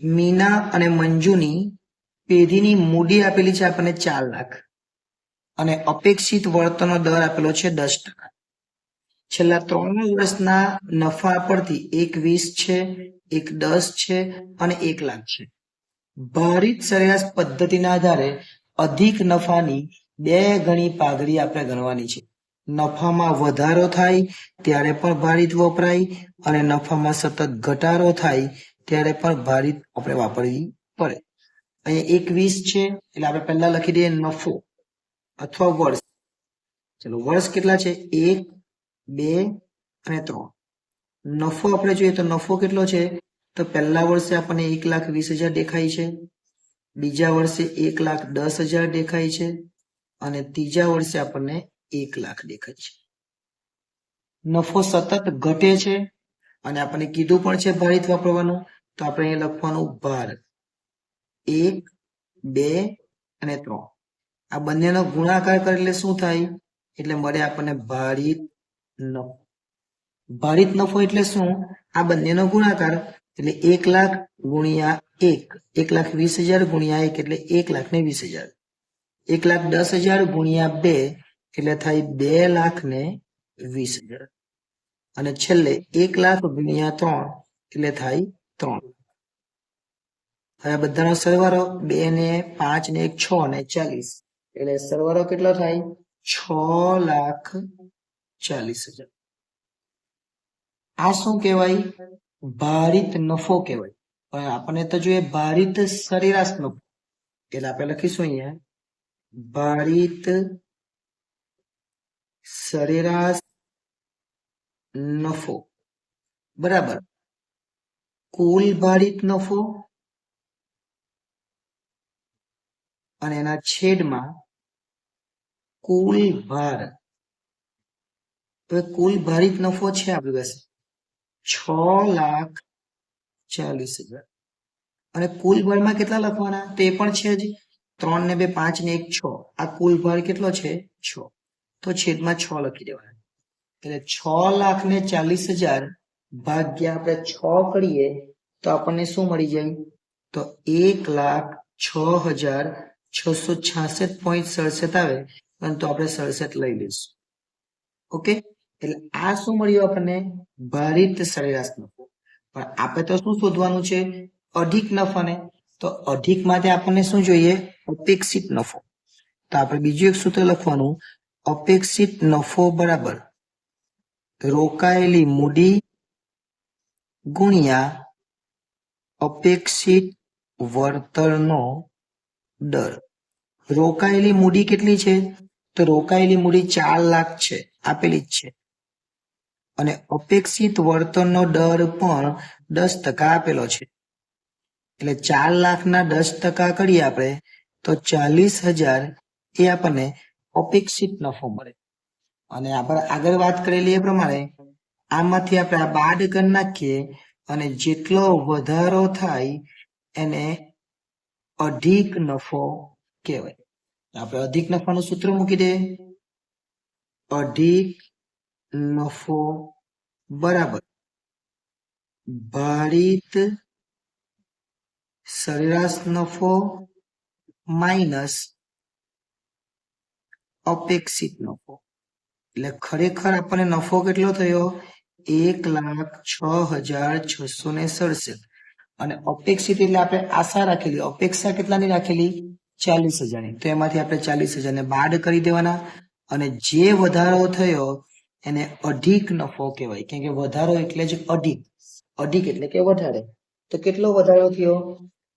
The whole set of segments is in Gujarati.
મીના અને મંજુની પેઢીની મૂડી આપેલી છે આપણને 4 લાખ અને અપેક્ષિત વળતરનો દર આપેલો છે 10%. છેલ્લા 3 વર્ષના નફા પરથી એક 20 છે, એક 10 છે અને 1 લાખ છે. ભારિત સરેરાશ પદ્ધતિના આધારે અધિક નફાની 2 ગણી પાઘડી આપણે ગણવાની છે. નફામાં વધારો થાય ત્યારે પણ ભારિત વપરાય અને નફામાં સતત ઘટાડો થાય ત્યારે પણ ભારિત આપણે વાપરવી પડે. અહીંયા એક 20 છે એટલે આપણે પહેલા લખી દઈએ નફો અથવા વર્ષ. ચલો વર્ષ કેટલા છે? 1, 2 અને 3. નફો આપણે જોઈએ તો નફો કેટલો છે? તો પહેલા વર્ષે આપણને 1,20,000 દેખાય છે, બીજા વર્ષે 1,10,000 દેખાય છે અને ત્રીજા વર્ષે આપણને 1 લાખ દેખાય છે. નફો સતત ઘટે છે અને આપણને કીધું પણ છે ભારિત વાપરવાનું, તો આપણે અહીંયા લખવાનું ભાર 1, 2 અને 3. આ બંનેનો ગુણાકાર કરે એટલે શું થાય? એટલે મળે આપણને ભારિત નફો. ભારિત નફો એટલે શું? આ બંનેનો ગુણાકાર એટલે 1 લાખ ગુણ્યા 1, 1,20,000 ગુણ્યા 1 એટલે 1,20,000, 1,10,000 ગુણ્યા 2 એટલે થાય 2,20,000 અને છેલ્લે 1 લાખ ગુણ્યા 3 એટલે થાય 3. હવે બધાનો સરવાળો 2 ને 5 ને 1 6 ને 40 એટલે સરવાળો કેટલો થાય? 6,40,000. આ શું કહેવાય? ભારિત નફો કહેવાય. પણ આપણને તો જોઈએ ભારિત સરેરાશ નફો, એટલે આપણે લખીશું અહીંયા ભારિત સરેરાશ નફો બરાબર કુલ ભારિત નફો અને એના છેદમાં કુલ ભાર. તો કુલ ભારિત નફો છે આપણી પાસે 6,40,000 અને કુલ ભારમાં કેટલા લખવાના? તે પણ છે જ 3 ને 2 5 ને 1 6. આ કુલ ભાર કેટલો છે? 6. તો છેદમાં 6 લખી દેવાના. એટલે 6,40,000 ભાગ્યા આપણે 6 કરીએ તો આપણને શું મળી જાય? તો 1,06,666.67 આવે, પરંતુ આપણે 67 લઈ લઈશું. ઓકે, એટલે આ શું મળ્યું આપણને? ભારિત સરેરાશ નફો. પણ આપણે તો શું શોધવાનું છે? અધિક નફાને. તો અધિક માટે આપણને શું જોઈએ? અપેક્ષિત નફો. તો આપણે બીજું એક સૂત્ર લખવાનું, અપેક્ષિત નફો બરાબર રોકાયેલી મૂડી ગુણ્યા અપેક્ષિત વળતરનો દર. રોકાયેલી મૂડી કેટલી છે? તો રોકાયેલી મૂડી 4 લાખ છે, આપેલી જ છે અને અપેક્ષિત વળતરનો દર પણ 10% આપેલો છે. એટલે 4 લાખના 10% કરીએ આપણે તો 40,000 એ આપણને અપેક્ષિત નફો મળે. અને આપણે આગળ વાત કરેલી એ પ્રમાણે આમાંથી આપણે આ બાદ કરી નાખીએ અને જેટલો વધારો થાય એને અધિક નફો કહેવાય. આપણે અધિક નફાનું સૂત્ર મૂકી દઈએ, અધિક નફો બરાબર ભારિત સરેરાશ નફો માઇનસ અપેક્ષિત નફો. એટલે ખરેખર આપણને નફો કેટલો થયો? 1,06,667 અને અપેક્ષિત એટલે આપણે આશા રાખેલી, અપેક્ષા કેટલાની રાખેલી? 40,000ની. તો એમાંથી આપણે 40,000 ને બાદ કરી દેવાના અને જે વધારો થયો એને અધિક નફો કહેવાય. કેમ કે વધારો એટલે જ અધિક, અધિક એટલે કે વધારે. તો કેટલો વધારો થયો?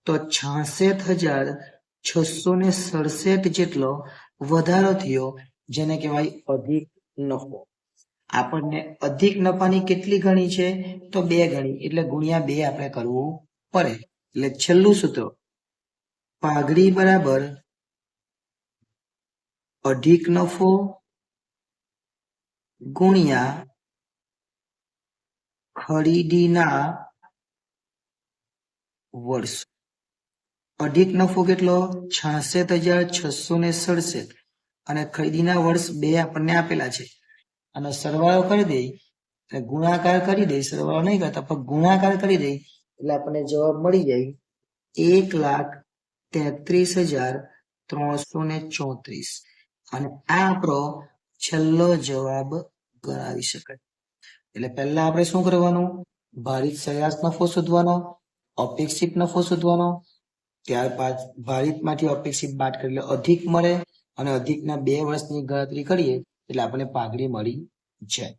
તો 66,667 જેટલો વધારો થયો, જેને કહેવાય અધિક નફો. આપણને અધિક નફાની કેટલી ગણી છે? તો 2 ગણી, એટલે ગુણ્યા 2 આપણે કરવું પડે. એટલે છેલ્લું સૂત્ર પાઘડી બરાબર અધિક નફો ગુણ્યા ખરીદીના વર્ષ. અધિક નફો કેટલો? 66,667 અને ખરીદીના વર્ષ 2 આપણને આપેલા છે. આનો સરવાળો કરી દઈ અને ગુણાકાર કરી દઈ, સરવાળો નહીં કરતા પણ ગુણાકાર કરી દઈ એટલે આપણને જવાબ મળી જાય 1,33,334 અને આ આપણો છેલ્લો જવાબ ગણાવી શકાય. એટલે પહેલા આપણે શું કરવાનું? ભારિત સરેરાશ નફો શોધવાનો, અપેક્ષિત નફો શોધવાનો, ત્યારબાદ ભારિતમાંથી અપેક્ષિત બાદ કરીએ એટલે અધિક મળે અને અધિકના 2 વર્ષની ગણતરી કરીએ એટલે આપણને પાઘડી મળી જાય.